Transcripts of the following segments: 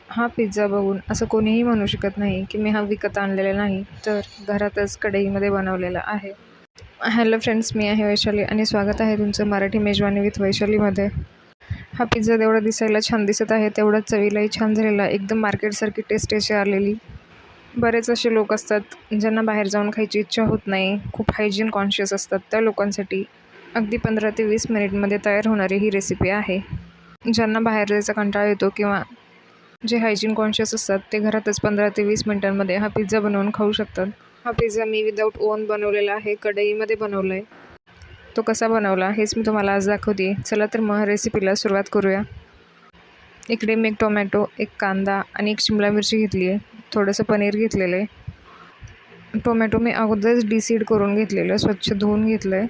हा पिझ्झा बघून असं कोणीही म्हणू शकत नाही की मी हा विकत आणलेला नाही, तर घरातच कढईमध्ये बनवलेला आहे. हॅलो फ्रेंड्स, मी आहे वैशाली आणि स्वागत आहे तुमचं मराठी मेजवानी विथ वैशालीमध्ये. हा पिझ्झा तेवढा दिसायला छान दिसत आहे, तेवढाच चवीलाही छान झालेला, एकदम मार्केटसारखी टेस्ट अशी आलेली. बरेच असे लोक असतात ज्यांना बाहेर जाऊन खायची इच्छा होत नाही, खूप हायजीन कॉन्शियस असतात. त्या लोकांसाठी अगदी 15 ते 20 मिनिटमध्ये तयार होणारी ही रेसिपी आहे. ज्यांना बाहेर जायचा कंटाळा येतो किंवा जे हायजीन कॉन्शियस असतात ते घरातच 15 ते 20 मिनिटांमध्ये हा पिझ्झा बनवून खाऊ शकतात. हा पिझ्झा मी विदाऊट ओव्हन बनवलेला आहे, कढईमध्ये बनवला आहे. तो कसा बनवला हेच मी तुम्हाला आज दाखवते. चला तर मग रेसिपीला सुरुवात करूया. इकडे मी एक टोमॅटो, एक कांदा आणि एक शिमला मिरची घेतली आहे. थोडंसं पनीर घेतलेलं आहे. टोमॅटो मी अगोदरच डिसीड करून घेतलेलं, स्वच्छ धुवून घेतलं आहे.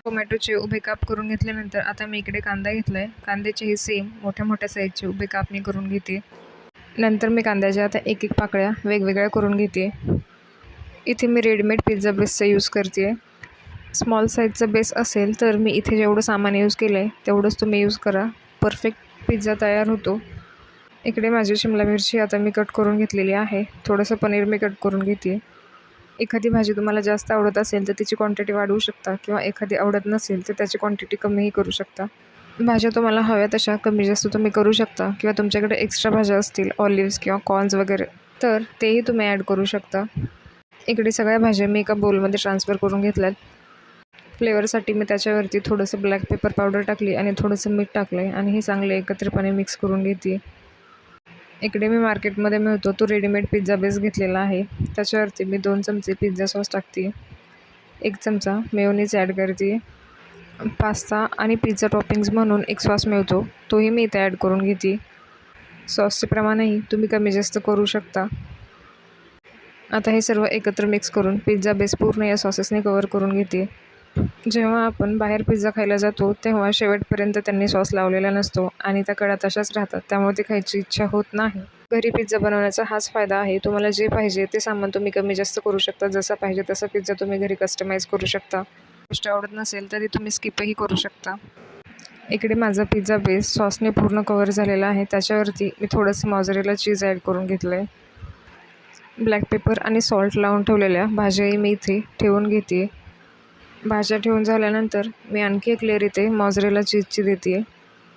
टोमॅटोचे उभे काप करून घेतल्यानंतर आता मी इकडे कांदा घेतला आहे. कांद्याचेही सेम मोठ्या मोठ्या साईजचे उभे काप मी करून घेते. नंतर मी कांद्याच्या आता एक एक पाकळ्या वेगवेगळ्या करून घेते. इथे मी रेडीमेड पिझ्झा बेसचा यूज करते आहे. स्मॉल साईजचा बेस असेल तर मी इथे जेवढं सामान यूज केलं आहे तेवढंच तुम्ही यूज करा, परफेक्ट पिझ्झा तयार होतो. इकडे माझी शिमला मिरची आता मी कट करून घेतलेली आहे. थोडंसं पनीर मी कट करून घेते. एखादी भाजी तुम्हाला जास्त आवडत असेल तर तिची क्वांटिटी वाढवू शकता किंवा एखादी आवडत नसेल तर त्याची क्वांटिटी कमीही करू शकता. भाज्या तुम्हाला हव्या तशा कमी जास्त तुम्ही करू शकता किंवा तुमच्याकडे एक्स्ट्रा भाज्या असतील, ऑलिव्हज किंवा कॉर्न्स वगैरे, तर तेही तुम्ही ॲड करू शकता. इकडे सगळ्या भाज्या मी एका बोलमध्ये ट्रान्सफर करून घेतल्यात. फ्लेवरसाठी मी त्याच्यावरती थोडंसं ब्लॅक पेपर पावडर टाकली आणि थोडंसं मीठ टाकलं आहे आणि हे चांगले एकत्रितपणे मिक्स करून घेते. इकडे मी मार्केटमध्ये मिळतो तो रेडीमेड पिझ्झा बेस घेतलेला आहे. त्याच्यावरती मी 2 चमचे पिझ्झा सॉस टाकते. 1 चमचा मेयोनीज ॲड करते. पास्ता आणि पिझ्झा टॉपिंग्स म्हणून एक सॉस मिळतो, तोही मी इथे ॲड करून घेते. सॉसचे प्रमाणही तुम्ही कमी जास्त करू शकता. आता हे सर्व एकत्र मिक्स करून पिझ्झा बेस पूर्ण या सॉसेसने कवर करून घेते. जेव्हा आपण बाहेर पिझ्झा खायला जातो तेव्हा शेवटपर्यंत त्यांनी सॉस लावलेला नसतो आणि त्या कडा तशाच राहतात, त्यामुळे ती खायची इच्छा होत नाही. घरी पिझ्झा बनवण्याचा हाच फायदा आहे. तुम्हाला जे पाहिजे ते सामान तुम्ही कमी जास्त करू शकता. जसा पाहिजे तसा पिझ्झा तुम्ही घरी कस्टमाइज करू शकता. गोष्ट आवडत नसेल तरी तुम्ही स्किपही करू शकता. इकडे माझा पिझ्झा बेस सॉसने पूर्ण कवर झालेला आहे. त्याच्यावरती मी थोडंसं मॉझरेला चीज ॲड करून घेतलं आहे. ब्लॅक पेपर आणि सॉल्ट लावून ठेवलेल्या भाज्याही मी इथे ठेवून घेते. भाज्या ठेवून झाल्यानंतर मी आणखी एक लेअर इथे मॉझरेला चीजची देते.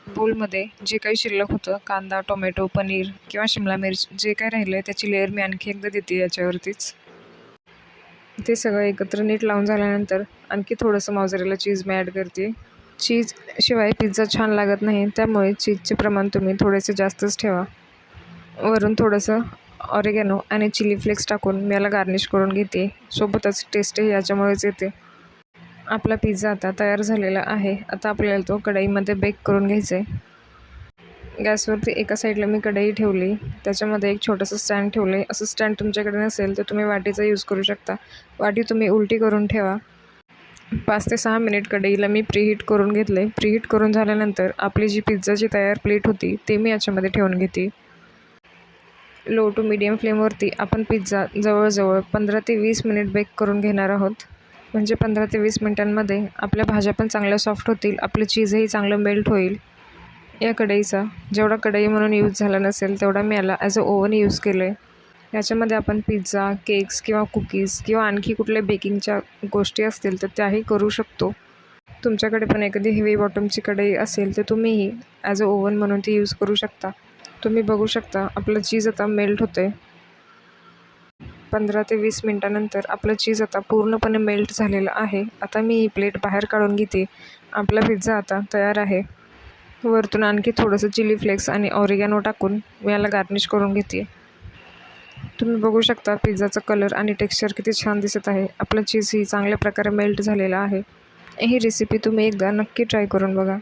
बोलमध्ये जे काही शिल्लक होतं, कांदा, टोमॅटो, पनीर किंवा शिमला मिर्च जे काही राहिलं आहे त्याची लेअर मी आणखी एकदा देते याच्यावरतीच. ते सगळं एकत्र नीट लावून झाल्यानंतर आणखी थोडंसं मॉझरेला चीज मी ॲड करते. चीज शिवाय पिझ्झा छान लागत नाही, त्यामुळे चीजचे प्रमाण तुम्ही थोडेसे जास्तच ठेवा. वरून थोडंसं ऑरिगॅनो आणि चिली फ्लेक्स टाकून मी याला गार्निश करून घेते. सोबतच टेस्टही याच्यामुळेच येते. आपला पिझ्झा आता तयार झालेला आहे. आता आपल्याला तो कढईमध्ये बेक करून घ्यायचा आहे. गॅसवरती एका साईडला मी कढई ठेवली, त्याच्यामध्ये एक छोटंसं स्टँड ठेवलं आहे. असं स्टँड तुमच्याकडे नसेल तर तुम्ही वाटीचा यूज करू शकता. वाटी तुम्ही उलटी करून ठेवा. 5 ते 6 मिनिट कढईला मी प्रीहीट करून घेतलं आहे. प्रीहीट करून झाल्यानंतर आपली जी पिझ्झाची तयार प्लेट होती ते मी याच्यामध्ये ठेवून घेते. लो टू मीडियम फ्लेमवरती आपण पिझ्झा जवळजवळ 15 ते 20 मिनिट बेक करून घेणार आहोत. म्हणजे 15 ते 20 मिनिटांमध्ये आपल्या भाज्या पण चांगल्या सॉफ्ट होतील, आपलं चीजही चांगलं मेल्ट होईल. या कढईचा जेवढा कढई म्हणून यूज झाला नसेल तेवढा मी याला ॲज अ ओव्हन यूज केलं आहे. याच्यामध्ये आपण पिझ्झा, केक्स किंवा कुकीज किंवा आणखी कुठल्या बेकिंगच्या गोष्टी असतील तर त्याही करू शकतो. तुमच्याकडे पण एखादी हेवी बॉटमची कढई असेल तर तुम्हीही ॲज अ ओव्हन म्हणून ती यूज करू शकता. तुम्ही बघू शकता आपलं चीज आता मेल्ट होतं आहे. 15 ते 20 मिनिटानंतर आपलं चीज आता पूर्णपणे मेल्ट झालेलं आहे. आता मी ही प्लेट बाहेर काढून घेते. आपला पिझ्झा आता तयार आहे. वरतून आणखी थोडंसं चिली फ्लेक्स आणि ऑरिगॅनो टाकून मी याला गार्निश करून घेते. तुम्ही बघू शकता पिझ्झाचा कलर आणि टेक्स्चर किती छान दिसत आहे. आपलं चीजही चांगल्या प्रकारे मेल्ट झालेलं आहे. ही रेसिपी तुम्ही एकदा नक्की ट्राय करून बघा.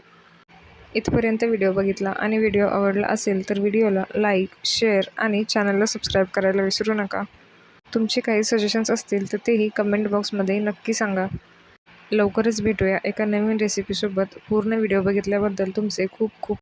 इथपर्यंत व्हिडिओ बघितला आणि व्हिडिओ आवडला असेल तर व्हिडिओला लाईक, शेअर आणि चॅनलला सबस्क्राईब करायला विसरू नका. तुमचे काही सजेशन्स असतील तर तेही कमेंट बॉक्समध्ये नक्की सांगा. लवकरच भेटूया एका नवीन रेसिपीसोबत. पूर्ण व्हिडिओ बघितल्याबद्दल तुमचे खूप खूप